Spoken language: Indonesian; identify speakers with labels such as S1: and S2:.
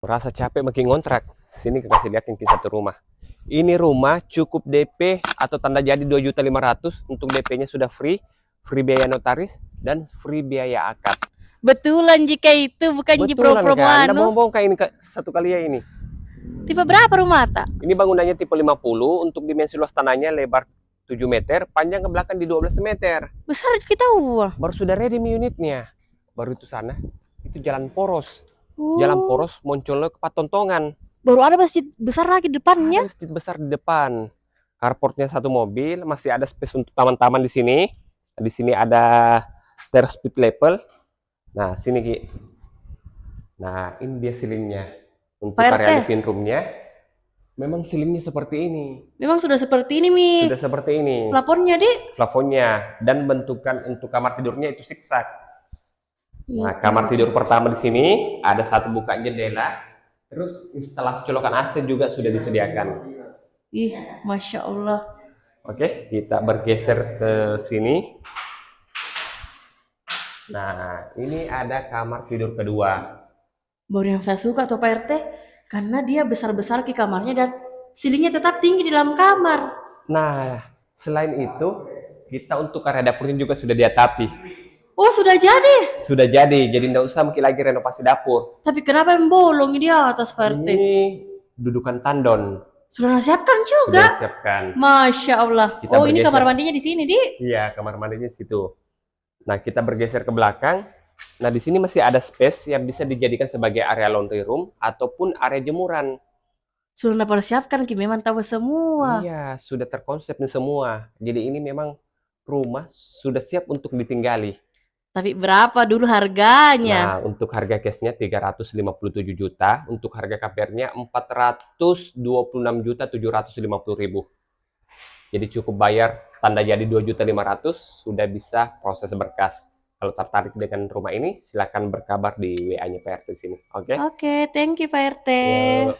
S1: Merasa capek makin ngontrak. Sini kasih lihat yang satu rumah. Ini rumah cukup DP atau tanda jadi 2.500.000. Untuk DP-nya sudah free biaya notaris dan free biaya akad.
S2: Betulan jika itu bukan di
S1: Betulan
S2: promo
S1: Kak, Anda
S2: anu.
S1: bohong-bohong Kak ini satu kali ya ini.
S2: Tipe berapa rumah tak?
S1: Ini bangunannya tipe 50, untuk dimensi luas tanahnya lebar 7 meter, panjang ke belakang di 12 meter.
S2: Besar kita uang.
S1: Baru sudah ready unitnya. Baru itu sana, itu jalan poros. Jalan
S2: Oh,
S1: poros Moncolnya ke Patontongan.
S2: baru ada masjid besar lagi depannya.
S1: Ada masjid besar di depan. Carportnya satu mobil, masih ada space untuk taman-taman di sini. Di sini ada stair split level. Nah, sini Ki. Nah, ini dia ceilingnya. Untuk
S2: Pak
S1: area
S2: RT,
S1: living roomnya, memang ceilingnya seperti ini.
S2: memang sudah seperti ini Mi.
S1: Sudah seperti ini.
S2: Plafonnya Dik.
S1: Plafonnya dan bentukan untuk kamar tidurnya itu zigzag. Nah,
S2: Itu.
S1: kamar tidur pertama di sini ada satu buka jendela. Terus instalasi colokan AC juga sudah disediakan.
S2: Ih, Masya Allah.
S1: Oke, kita bergeser ke sini. Nah, ini ada kamar tidur kedua.
S2: Baru yang saya suka tuh Pak RT, karena dia besar-besar ke kamarnya dan silingnya tetap tinggi di dalam kamar.
S1: Nah, selain itu, kita untuk area dapurnya juga sudah diatapi.
S2: Oh, sudah jadi.
S1: Sudah jadi tidak usah mungkin lagi renovasi dapur.
S2: Tapi kenapa yang bolong di atas Pak RT?
S1: Ini dudukan tandon.
S2: Sudah siapkan
S1: Sudah
S2: juga.
S1: disiapkan.
S2: Masya Allah.
S1: Kita
S2: Oh, ini
S1: bergeser.
S2: kamar mandinya di sini, Di.
S1: Iya, kamar mandinya di situ. Nah, kita bergeser ke belakang. Nah, di sini masih ada space yang bisa dijadikan sebagai area laundry room ataupun area jemuran.
S2: Sudah siapkan, Ki memang tahu semua.
S1: Iya, sudah terkonsep nih semua. Jadi ini memang rumah sudah siap untuk ditinggali.
S2: Tapi berapa dulu harganya?
S1: Nah, untuk harga cashnya 357 juta, untuk harga KPR-nya 426.750.000. Jadi cukup bayar tanda jadi 2.500.000 sudah bisa proses berkas. Kalau tertarik dengan rumah ini, silakan berkabar di WA-nya PRT sini. Oke?
S2: Oke, thank you Pak RT.
S1: Yuk.